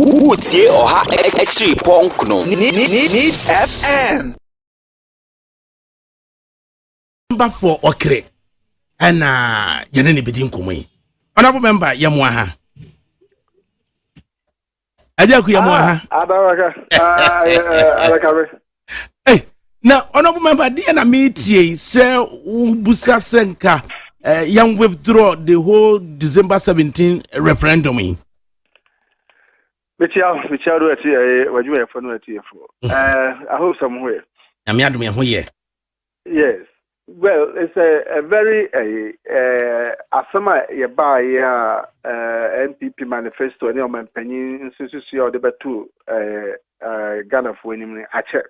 Utie oha actually punk no. Needs FM. Member for Okre. And Yanani Bedin Kumi. Honorable member Yamwaha. Ajaku Yamwaha. Hey, now honorable member Diana Metie say Busa Senka young withdraw the whole December 17 referendum. Michelle do it what you have for no for. I hope somewhere. I'm Yadumi Hoye. Yes. Well, it's a very asama ye buy NPP manifesto any man penny institution or the two Ghana for winning a check.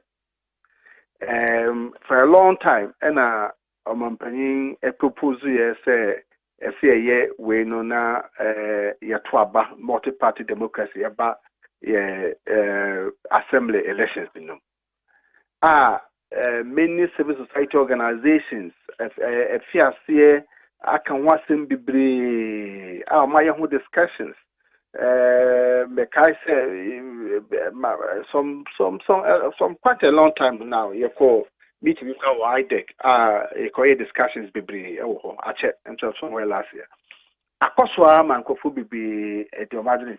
For a long time and man penny a proposal say a year we no na ya twaba multi-party democracy about assembly elections many civil society organizations FCA I can watch them be my own discussions some quite a long time now you call meeting with our IDEC discussions be I checked and somewhere last year akoswa man kofu be the imagine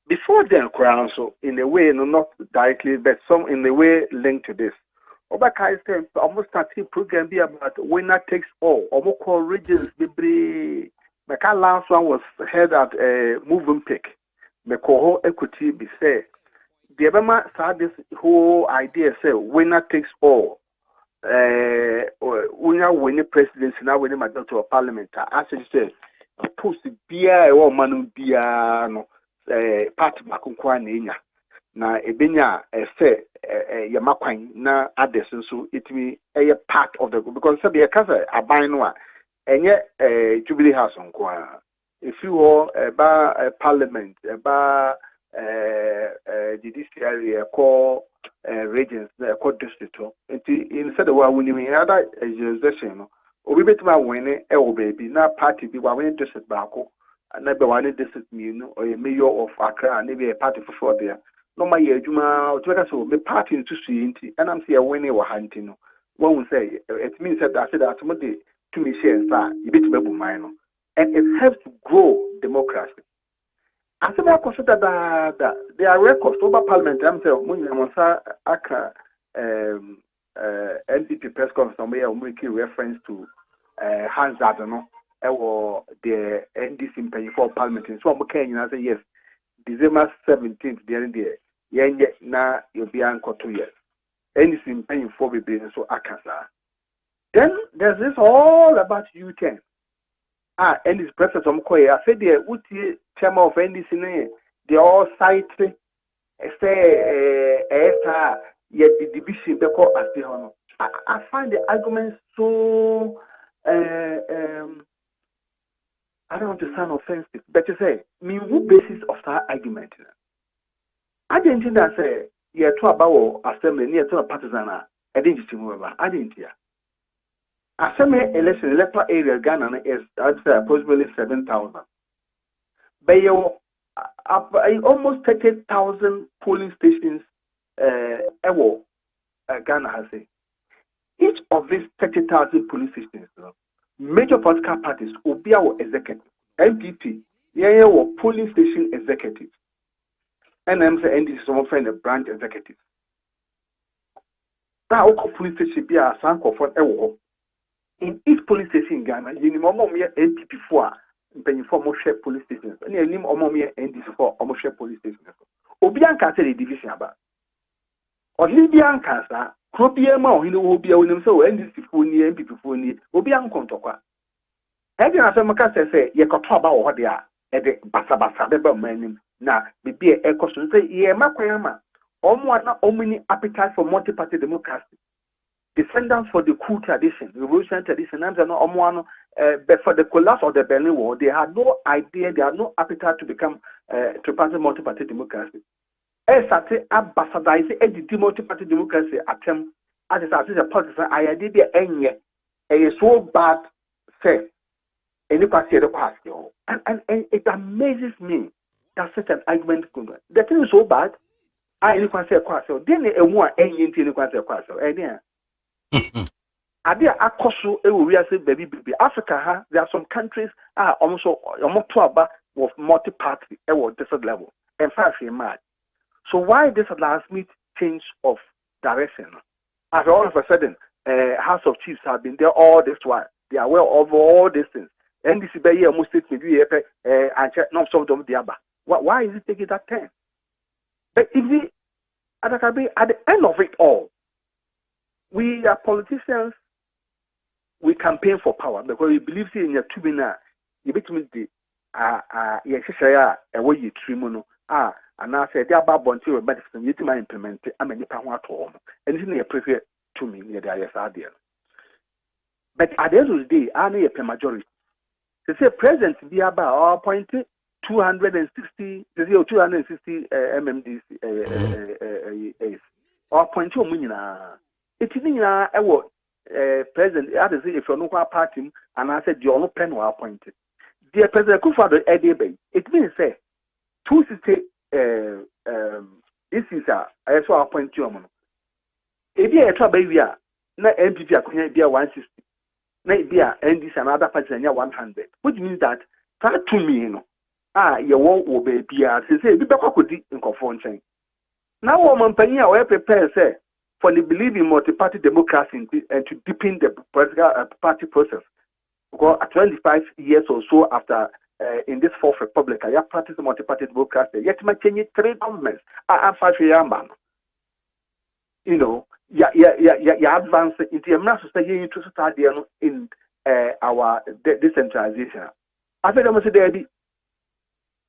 before then crown so in a way no not directly but some in the way linked to this Obakai said almost starting program be about winner takes all almost call regions be my last one was held at a moving pick me call equity be say the Obama started this whole idea say winner takes all winner winning presidency now winning majority of parliament as you say post bia or manu bia no party makunkwa na ebenya say yamakwan na others so it be a part of the because say the kasa aban no a enye Jubilee House nkwa if you all about parliament about the judiciary call regions call district instead of what we need other jurisdiction no obi betima win e o baby na party bi wa win district baako na be one district no or a mayor of Accra na be a party for there no my adwuma o teka so me party into suinti and I'm say winning wa hanti no one will say it means that I said that somebody to me share star you bit be mine no and it helps to grow democracy as I consider that there are records over parliament I'm say mun aka NPP press conference where we make reference to Hans Adano or the NDC paying for parliament so I'm okay you say yes December 17th there na you'll be anchor 2 years NDC paying for be so akasa then there's this all about U10 and this process I'm quite I said the uti chairman of NDC they all cite say yet the division they call as the honor. I find the argument so I don't want to sound offensive, but to say, me who basis of that argument? I didn't think that say yeah to about assembly near to a partisan. I didn't see more. I didn't hear. Assembly election electoral area Ghana is approximately 7,000. But you almost 30,000 polling stations. Ghana has it. Each of these 30,000 police stations, major political parties will be our executive. MPP, polling station executive. And I'm saying this is some friend a branch executive. Now, police station be a sample for in each police station in Ghana, you need more MPP for paying for more share police stations. And you need more NDC for almost share police stations. Obianka said the division about. Or Libyan cancer, Cropiema, he will be a winning so NDC for near MPP for near Obian Contokwa. Having as a Macassa say, ye could talk about what they are at the Basabasa, the man, now be a question say, ye Makwayama, not only appetite for multi-party democracy. Defendants for the coup tradition, revolutionary tradition, and but for the collapse of the Berlin Wall, they had no idea, they had no appetite to become tripartite multi-party democracy. Started ambassadizing the multi-party democracy attempt as a partisan. I did the end. It is so bad, say, and it it amazes me That's such an argument. The thing is so bad. I any can say kwaso. Then a more any can say kwaso. Any. Adia akoso we say baby Africa there are some countries are almost of multi-party at this level. And fact mad. So why this last meet change of direction? After all of a sudden, House of Chiefs have been there all this while. They are aware of all these things. NDC by year most states maybe and check not some of them the other. Why is it taking that time? But if at the end of it all, we are politicians. We campaign for power because we believe in your tubina. You between the share a way you trimuno and I said there about bonti medicine you might implement it. I mean, you can't home and it's not prefer to me near the idea. But at the end of the day, I need a majority. They say president be about appointed 260 MMDs or appointed Munina. It is president, I say if you're not party, and I said you're not pen or appointed. Dear President Kufuor, it means say 260 this is I saw appoint you. If you are trouble, we are not MPP, I be 160. Not be NDC another party and 100, which means that that to me, you know, you won't obey PR. Say, be back with the inconformity. Now, woman, penny, I prepare, say, for the belief in multi-party democracy and to deepen the political party process. Because 25 years or so after in this fourth republic, I have practiced multi-party democracy. Yet, my change 3 governments. I 5 years man. You know, advance into a mass society to start in our decentralization. I think I must say,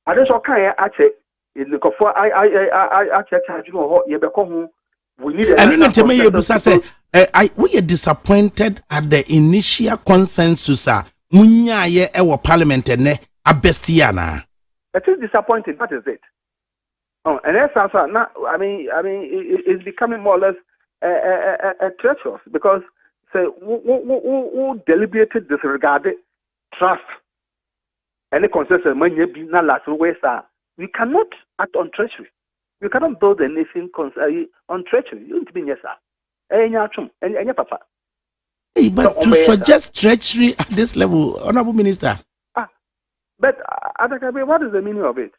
I just okay. I check in the coffee. I check. You know, you become. We need. I don't know. We are disappointed at the initial consensus. Munya ye ewo parliament ne abestiana. It is disappointing. What is it? Oh, and that's also now. I mean, it's becoming more or less a treacherous because say who deliberated disregarded trust and the consensus when you be not last way, sir. We cannot act on treachery. We cannot build a nation on treachery. You need to be yes, sir. And papa. Hey, but to suggest treachery at this level, Honorable Minister. But what is the meaning of it?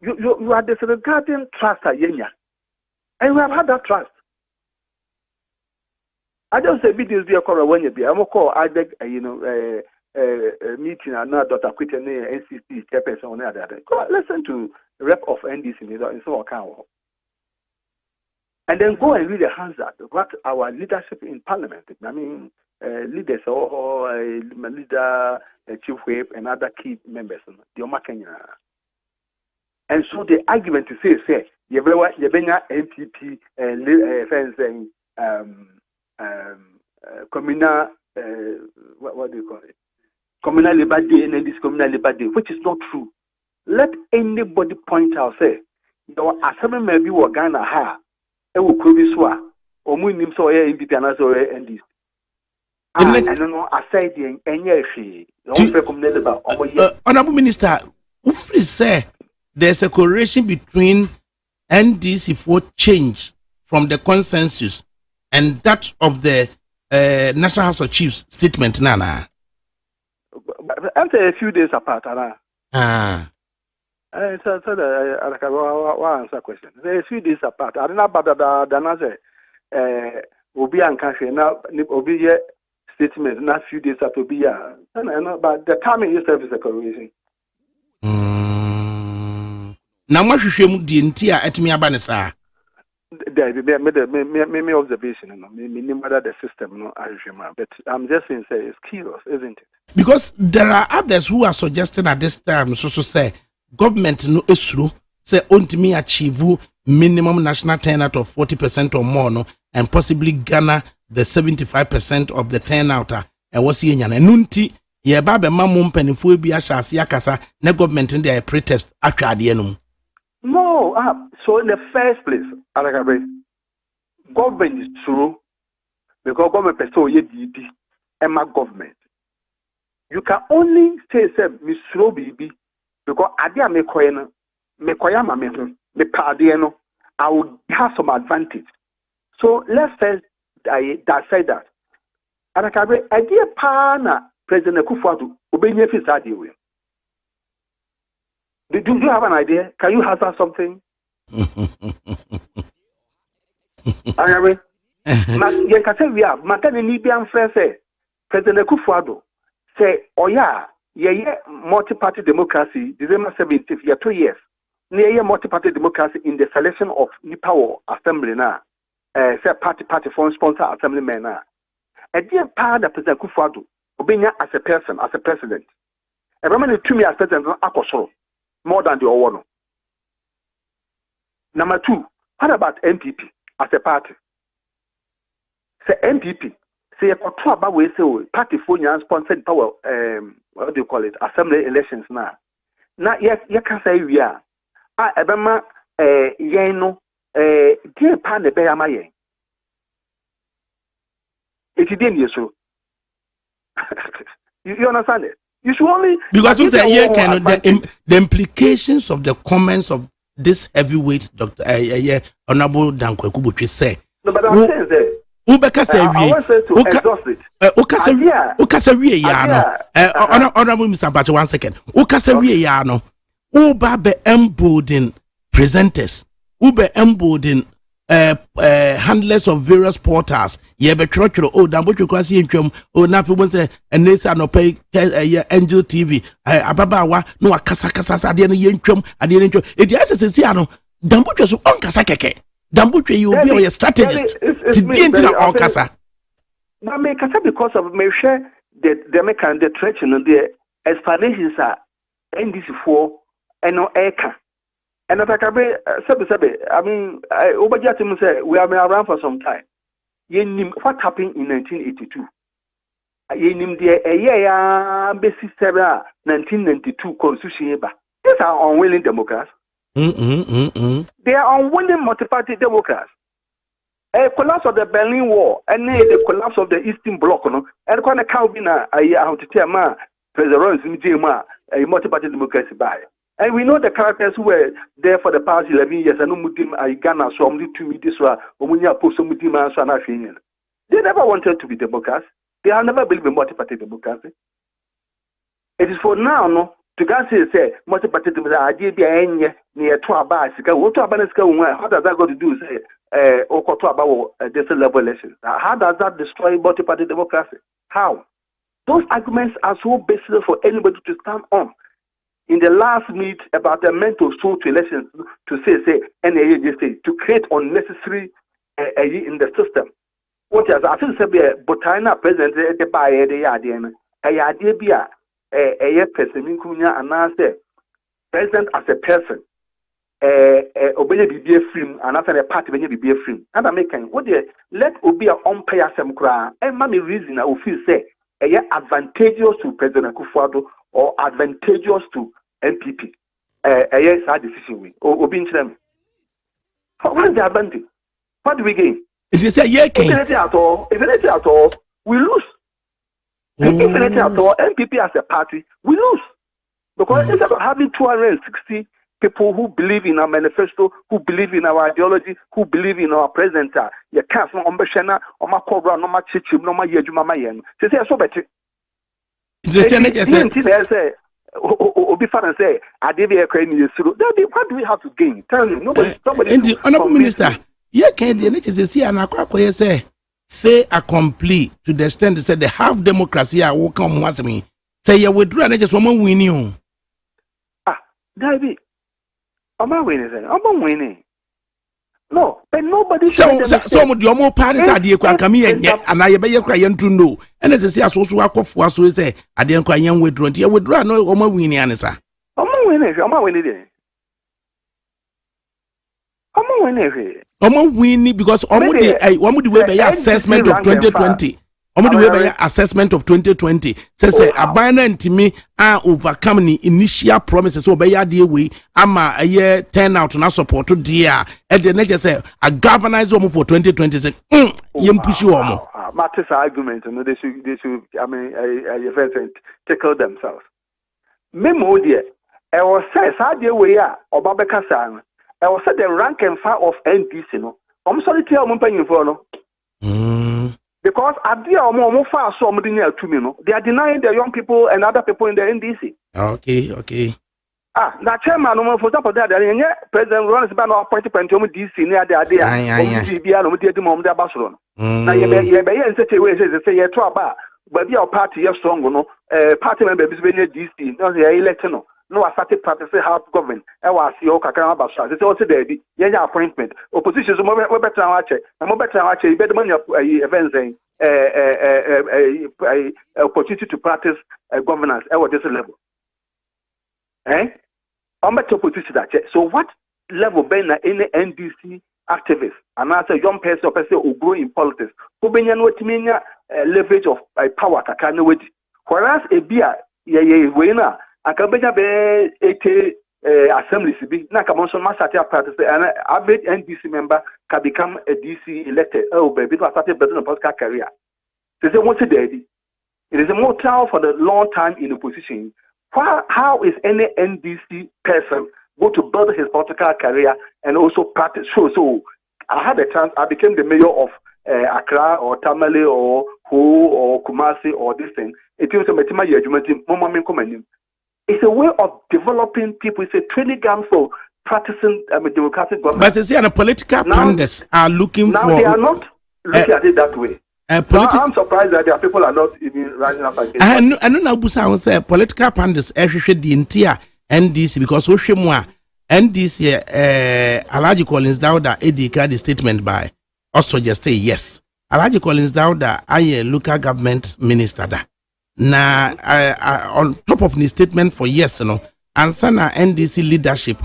You are disregarding trust at Yenya. And we have had that trust. I don't say videos be a call when you be. I'm a call, I beg, meeting and not Dr. Quitten, NCC, chairperson, on the other. Listen to rep of NDC in some account. And then go and read the Hansard, what our leadership in parliament, I mean, leaders or leader, chief whip, and other key members, the Omakenya. And so the argument to say, you bring MPP and communal, what do you call it? Communal labor day and this communal labor day, which is not true. Let anybody point out, say, your assignment may be Ghana ha. Ewu kubiswa omu nim so ye MPP na so ye NDC and no aside the enye hwe no fe community ba omo ye. Honorable Minister, Ufri say there's a correlation between NDC for change from the consensus and that of the National House of Chiefs statement nana. After a few days apart, So I answer question. There are a few days apart. I don't know about the Obi and Kashi now. Obi statement not few days after Obi. But the timing itself is a correlation. Now, what should you do? Intia at me abanesa. Me observation. Me whether the system no but I'm just saying it's curious, isn't it? Because there are others who are suggesting at this time. So say. Government no issue say ontimi achieve minimum national turnout of 40% or more no and possibly Ghana the 75% of the turnout was here nyana nunti ye ba be ma mo mpanifo bi ahase akasa na government in their protest atwade enum. No, so in the first place government is true because government person ye bibi ema government you can only say misro bibi because adia me koy no me koyama me pade no, I would have some advantage. So let's first dissect that. And I can be idea na President Akufo-Addo obenya fi saa deal. Do you have an idea? Can you hazard something? Anyway, you can say we have. Makani ni bi amfre say President Akufo-Addo say oya ye multi-party democracy December 17th year 2 years. Near multi-party democracy in the selection of Nipawo assembly na say party for sponsor assembly men na. A dear part that President Akufo-Addo obenya as a person, as a president. A remember to me as president akosoro more than the one. Number 2, what about NPP as a party? Say NPP, say a talk about we say party for sponsored power what do you call it? Assembly elections now. Now you can say we are ebema yeno dear part the bear my it didn't so. You understand it? You should only because we say here can the implications of the comments of this heavyweight Dr. Honorable Dankwa Botwe say. No, but I'm saying that. Ubeka say we. I want to exhaust it. Ukasa ya no. Honorable Mr. Bacho 1 second. Ukasa ya no. Uba be embolden presenters. Ube embolden handlers of various portals. Ye be choro Dambocho kwasi entwam na fi bon say enesa no pay Angel TV ababawa no akasa ade no ye ntwam ade no ntwam e di asese ano Dambocho so on kasa keke Dambocho you be your strategist to dent na on kasa na me kasa because of me share the mekan the threat and the explanations are NDC4 eno eka. And if I can be, I mean, Obajatim say we have been around for some time. What happened in 1982? Yenim the basis 1992 constitution. These are unwilling Democrats. They are unwilling multi-party Democrats. A collapse of the Berlin Wall and the collapse of the Eastern Bloc, and when a cow bin how to tell ma President a multi-party democracy by. And we know the characters who were there for the past 11 years and Ghana so only 2 meetings were they never wanted to be Democrats. They have never believed in multi-party democracy. It is for now no to say multi-party democracy idea be near to about what does that got to do say about this level elections? How does that destroy multi-party democracy? How? Those arguments are so baseless for anybody to stand on. In the last meet about the mental soul to elections to say to create unnecessary in the system. What is I think say Botaina president the buy the idea be a person kunya and president as a person obey be free and after the party be free. And I'm making what let obi a umpire some cry and mommy reason I will feel say advantageous to President Akufo-Addo or advantageous to NPP. Yes, our decision we. Or being them. What is the advantage? What do we gain? It is a year came. If at all, we lose. If anything at all, NPP as a party, we lose. Because instead of having 260 people who believe in our manifesto, who believe in our ideology, who believe in our president, you can't no umbeshana, or my cobra, no my chichim, no my yejuma mayen. They say so better. Obi Faran say, I did be a crane. What do we have to gain? Tell me, nobody. And Honorable Minister, yeah, can the NHS see an aqua say a complete to the extent that they have democracy. I will come once me. Say you withdraw and just one win you. David, I'm not winning. No, but nobody. So the more parties are the Kwakami and I be crying to know. And as I say, I also walk off was so say, I didn't cry young withdrawn. You withdraw no more winning answer. I'm not winning. Because one would way by assessment of 2020. Assessment of 2020 says a binary to me are overcoming initial promises so by the way ama a year turnout na support to dear and the next say a governance woman for 2020 say push you Martin's argument and they should I mean tickle themselves. Memo dear I was said, Sadia way, or Babakasan. I was said the rank and file of NDC. No, I'm sorry to tell you for no. Because at the more far so near to me, no, they are denying the young people and other people in the NDC. Okay. That chairman, for example, that President Ron is about appointed Pentum DC near the idea. Barcelona. Now, you may in such a way, say, you're trouble, but your party is strong, no, party members in DC, no, they are elected, no, I started practicing how to govern. I was your Kakama Basha. It's also there, yeah, appointment. Opposition is more better than watch it. I'm more better than watch it. Better money events, opportunity to practice governance at this level. I'm better opportunity that. So, what level Ben any NDC activist and as a young person or person who grow in politics, who be what mean leverage of power kakana with. Whereas a beer, winner. I can be a assembly CB. Now, come on, so much at practice. And average NDC member can become a DC elected. Oh, baby, because I started building a podcast career. They say, what's it, daddy? It is a more trial for the long time in opposition. How is any NDC person go to build his political career and also practice? So I had a chance. I became the mayor of Accra or Tamale or Ho or Kumasi or this thing. It was a Metima Yajumanti, it's a way of developing people. It's a training ground for practicing democratic government. But you see, the political pundits are looking now for. Now they are not looking at it that way. I'm surprised that their people are not even rising up against. I know now. Busa say political pundits should the entire NDC because Oshimwa NDC Alaji Collins Dauda edika the statement by also just say yes. Alaji Collins Dauda I local government minister da. Now, on top of the statement for yes, and sana NDC leadership,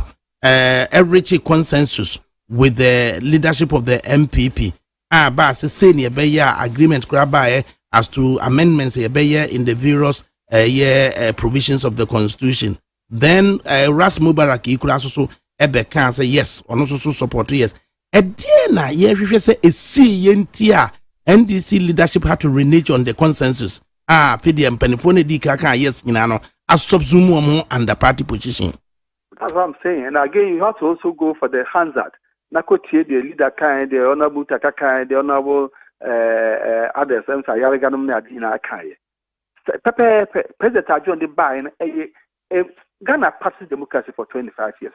reach a consensus with the leadership of the MPP. But say agreement grab as to amendments in the various provisions of the constitution. Then Ras Mubarak you could also can say yes, or also support yes. Diana, yes, say a NDC leadership had to renege on the consensus. PDM Penifone di Kaka, yes, as subsume under party position. That's what I'm saying. And again, you have to also go for the Hansard. Nakotie, the leader kind, the honorable Takaka, the honorable others, and Sayaraganum Nadina Kai. President John the Bain, Ghana Party democracy for 25 years,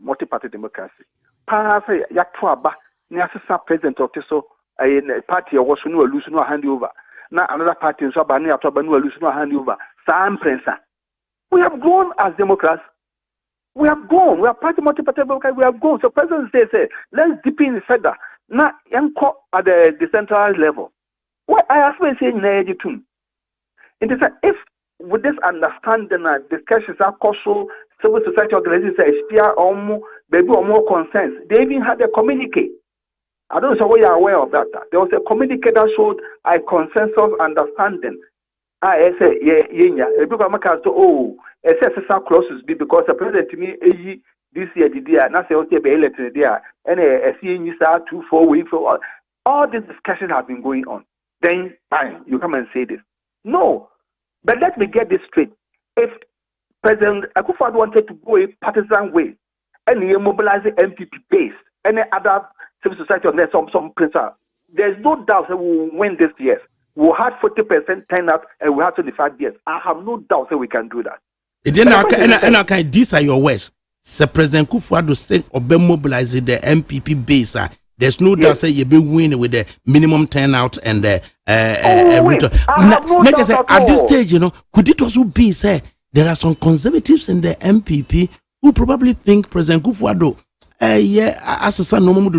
multi-party democracy. Parasa Yatwaba, Nyasa president of Teso, a party was no lose no handover. Now another party in Sabani after Banu lose no handover. Sam Prensa. We have grown as Democrats. We have grown. We are party multi-party democracy. We have grown. So President says, let's deepen further. Now, at the decentralized level. What I have been saying, it is if with this understanding and discussions are causal civil society organizations expire or more concerns, they even had a communique. I don't know whether you are aware of that. There was a communique that showed a consensus understanding. I say, SSR clauses be because the president to me this year the year, not say okay, be elected there, and a CNU 2-4 weeks for all these discussions have been going on. Then fine, you come and say this. No, but let me get this straight. If President Akufo-Addo wanted to go a partisan way and he mobilize the MPP base, any other civil society on there, some principle, there's no doubt that we will win this year. We had 40% turnout and we had 25 years. I have no doubt that we can do that. These are your words. Sir President Akufo-Addo said Obe mobilize the MPP base. There's no doubt say you be winning with the minimum turnout and the return. At this stage, could it also be say there are some conservatives in the MPP who probably think President Akufo-Addo as a son no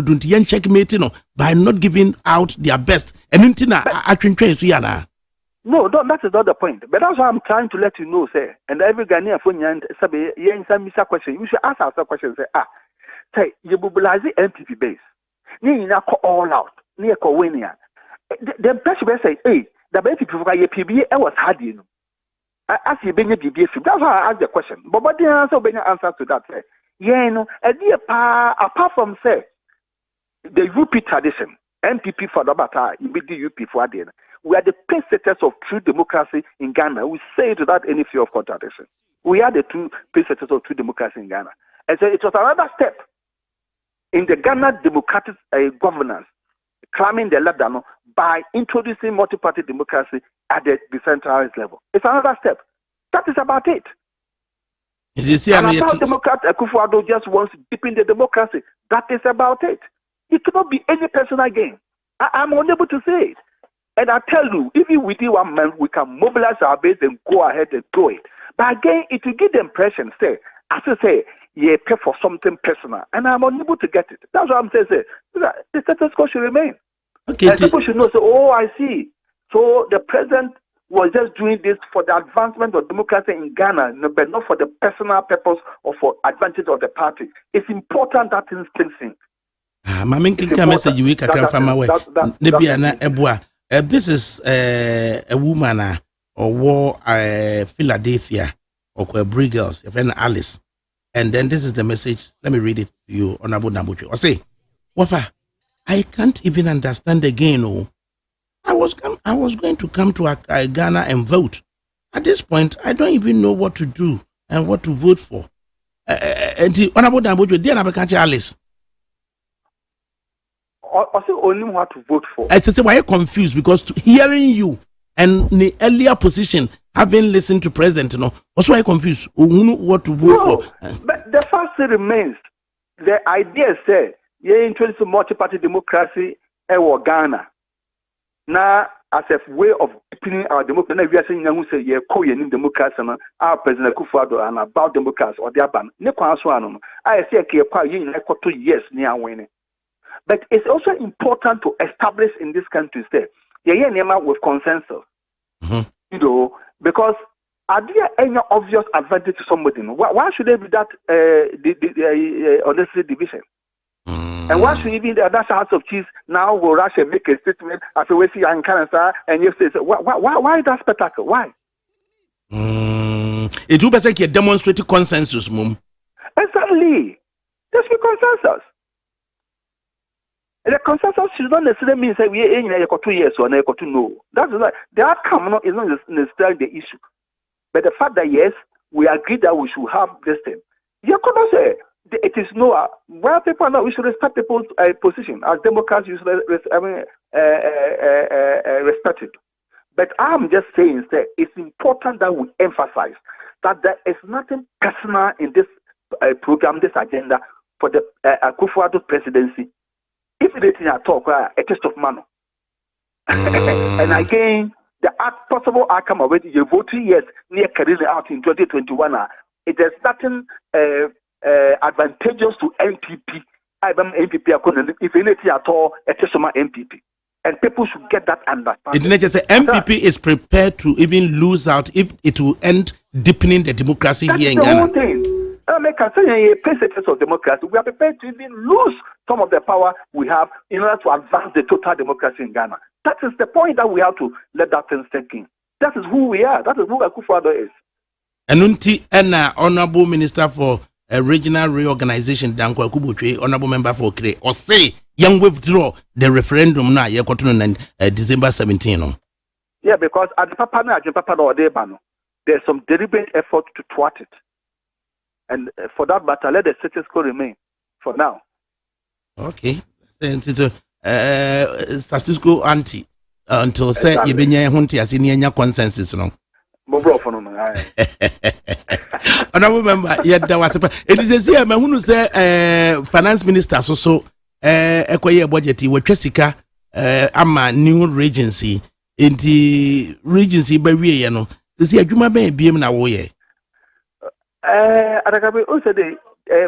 checkmate by not giving out their best. And no, that is not the point. But that's why I'm trying to let you know, sir. And every Ghanaian phone question, you should ask ourselves question. Say, you mobilize the MPP base. You all out. The person say, hey, the MPP for PBA was hard, As you bring a PBA, that's why I asked the question. But what the answer be answer to that, say, apart from say the UP tradition, MPP for the bata, you be the UP for the we are the pacesetters of true democracy in Ghana. We say it without any fear of contradiction. We are the two pacesetters of true democracy in Ghana. And so it was another step in the Ghana democratic governance, climbing the ladder by introducing multi-party democracy at the decentralized level. It's another step. That is about it. And about Democrat Akufo-Addo just wants to deepen the democracy. That is about it. It cannot be any personal gain. I'm unable to say it. And I tell you, even within 1 month, we can mobilize our base and go ahead and do it. But again, it will give the impression, as I say, you pay for something personal. And I'm unable to get it. That's what I'm saying. The status quo should remain. Okay, and people should know, I see. So the president was just doing this for the advancement of democracy in Ghana, but not for the personal purpose or for advantage of the party. It's important that things sinks in. Message we can from away. This is a woman or war Philadelphia or Briggles, your friend Alice. And then this is the message. Let me read it to you, Honorable Nambucho. I say, Wafa, I can't even understand again. Oh, I was going to come to Ghana and vote. At this point, I don't even know what to do and what to vote for. And Honorable Nambucho, dear Nabakachi Alice. I say only what to vote for. I say, why are you confused? Because hearing you and the earlier position, having listened to President, also why confused? What to vote for? But the fact remains, the idea said, you introduce multi-party democracy in Ghana. Now, as a way of deepening our democracy, we are saying who say you co-owning democracy, our President Akufo-Addo and about democracy or their ban. I say quite 2 years near winning. But it's also important to establish in this country with consensus. Mm-hmm. Because are there any obvious advantage to somebody? Why should there be that unnecessary division? And why should even the other House of Chiefs now will rush and make a statement after we see Canada and you say, why that spectacle? Why? It will be like a demonstrated consensus, Mum. Exactly. There's a consensus. The consensus should not necessarily mean that we are in 2 years or no. That's like the outcome is not necessarily the issue. But the fact that yes, we agree that we should have this thing. You could not say it is no. Where people know we should respect people's position as Democrats. You should respect it. But I'm just saying that it's important that we emphasize that there is nothing personal in this program, this agenda for the Akufo-Addo presidency. If it is at all, a test of manner. And again, the possible outcome of it, you vote 3 years near carrying out in 2021. It is nothing advantageous to MPP. If anything at all, a test of my MPP. And people should get that understanding. It didn't just say MPP is prepared to even lose out if it will end deepening the democracy here in Ghana. That's the whole thing. Concerning a principles of democracy, we are prepared to even lose some of the power we have in order to advance the total democracy in Ghana. That is the point that we have to let that thing sink in. That is who we are. That is who Akufo-Addo is. Enunti and Honorable Minister for Regional Reorganization, Danko Akubotwe, Honorable Member for Kre, or say, young withdraw the referendum now, December 17. Yeah, because at the Papa, there's some deliberate effort to thwart it. And for that matter, let the status quo remain for now. Okay. Status quo anti until say you be near Hunty as in consensus. No. Honorable member, yet there was it is a year, man who say finance minister so equity budget with Jessica ama new regency in the regency by we, you know. This year, you may be na woye.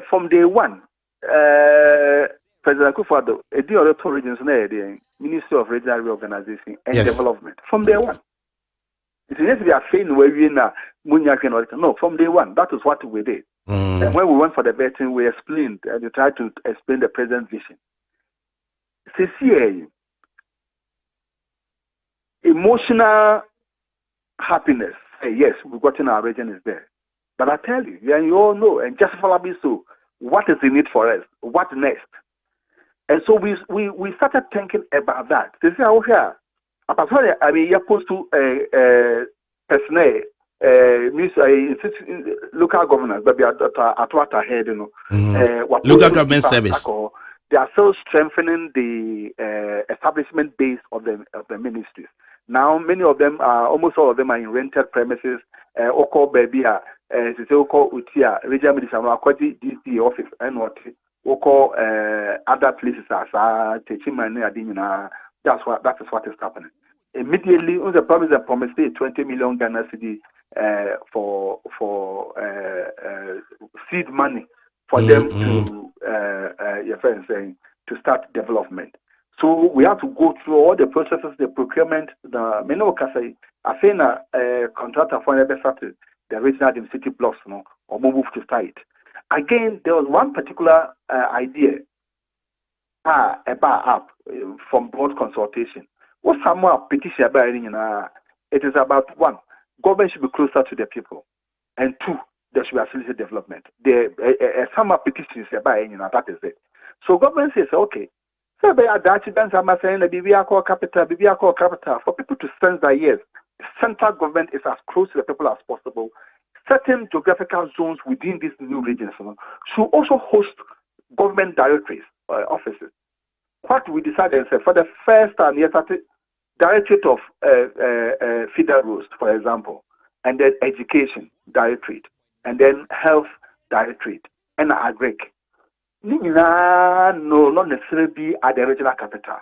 From day one, President Akufo-Addo, the other two regions, the Ministry of Regional Reorganization and Development. From day one, it is we are saying where we now. No, from day one, that is what we did. And when we went for the vetting, we explained and we tried to explain the president's vision. CCA, emotional happiness. Yes, we've gotten our region is there. But I tell you, and you all know, and justifiably so, what is in it for us? What next? And so we started thinking about that. They say, oh, here, Apart from that, I mean, you're supposed to personnel, local governors, but they are at what ahead, you know. Local government service. They are still strengthening the establishment base of the ministries. Now, many of them are, almost all of them are in rented premises. Oko baby, Oko Utia, Regional Minister, DC office, and what Oko other places as teaching money. That is what is happening. Immediately, the promise promised 20 million Ghana cedi for seed money for them to your friend saying to start development. So we have to go through all the processes, the procurement, the meno kasai. I think contractor for started the original city blocks, no, or move to site. Again, there was one particular idea about app from board consultation. What some more petition about it is about one, government should be closer to the people, and two, there should be facilitated development. Some petitions about that is it. So government says okay. So they are that I'm saying the BBR capital for people to sense that yes, the central government is as close to the people as possible. Certain geographical zones within these new regions should also host government directories offices. What we decided for the first time, yes, Directorate of Feeder Roads, for example, and then Education Directorate, and then Health Directorate, and Agric. No, not necessarily be at the regional capital.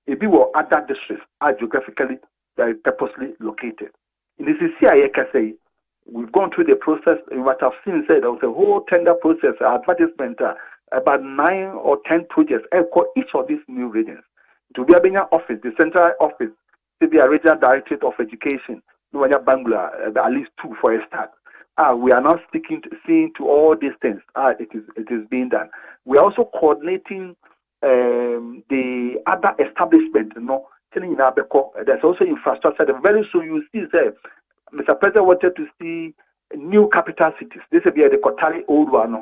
It be what other districts are geographically purposely located. In this CIA, can say we've gone through the process. What I've seen said there was a whole tender process, advertisement, about 9 or 10 projects for each of these new regions. To be a office, the central office, to be a regional directorate of education, Bangla, at least 2 for a start. We are now seeing to all these things. It is being done. We are also coordinating the other establishment. There's also infrastructure. Very soon you see, Mr. President wanted to see new capital cities. This will be the Kotari old one,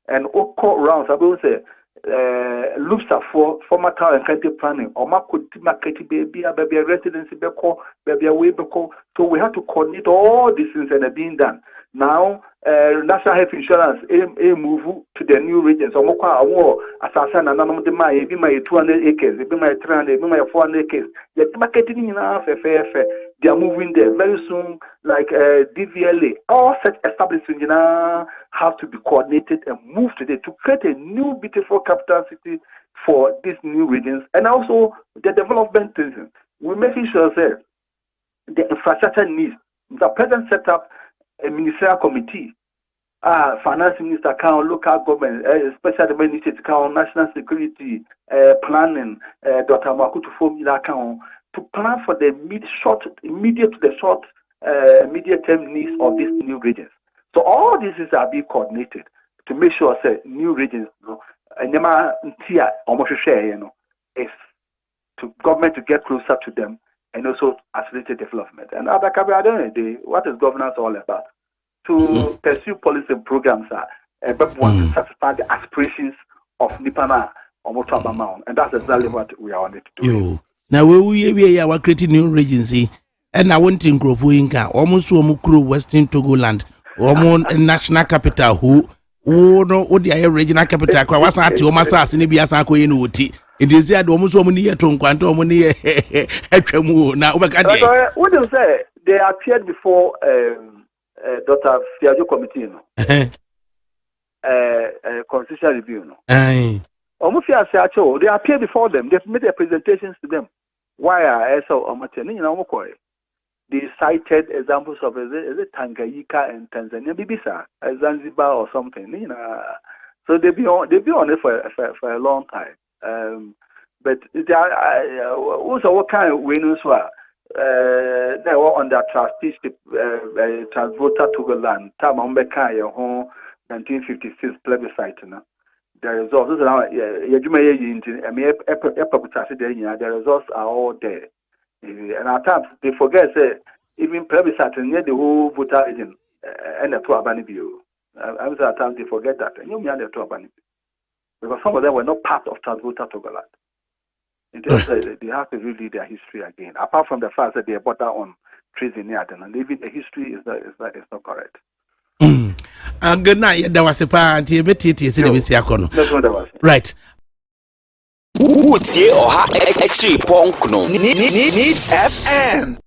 and all rounds. I will say. Looks for former town and county planning or market baby residency baby away. So we have to coordinate all these things that are being done. Now national health insurance move to the new regions. So assassin and none of them might be my 200 acres, be my 300, be my 400 acres. Yet marketing enough they are moving there very soon, like DVLA. All such establishments have to be coordinated and moved today to create a new beautiful capital city for these new regions. And also the development things. We're making sure that the infrastructure needs. The president set up a ministerial committee, finance minister account, local government, special development initiative account, national security, planning, Dr. Makutu formula account, to plan for the immediate term needs of these new regions. So all these are being coordinated to make sure that new regions, is to government to get closer to them and also accelerate development. And at the what is governance all about? To pursue policy and programs but want to satisfy the aspirations of Nipana or Motabamount. And that's exactly what we are on it to do. Now we are creating new regency, and I want to grow Inca, almost Western Togoland, almost national capital who no the regional capital was at your massas in Biasako in Uti. It is the almost woman here to Quanto money. Now, what you say? They appeared before Dr. Fiajo Committee, constitutional review. Almost they appear before them. They've made their presentations to them. Why are so they cited examples of is it Tanganyika and Tanzania, Bibisa, Zanzibar or something. So they've been on it for a long time. But also what kind of winners were they were on the trusteeship Transvoter Togoland, Tamambeka, 1956 plebiscite. The results, the results are all there. And at times they forget even plebiscite near the whole voter agent and the two Abani view. At times they forget that. And you mean the two Abani because some of them were not part of Transvoter Togoland. They have to reread their history again. Apart from the fact that they bought on treason, and even the history is not correct. Good night. There was a party, a bit right. What's your extra punk no? Needs FM.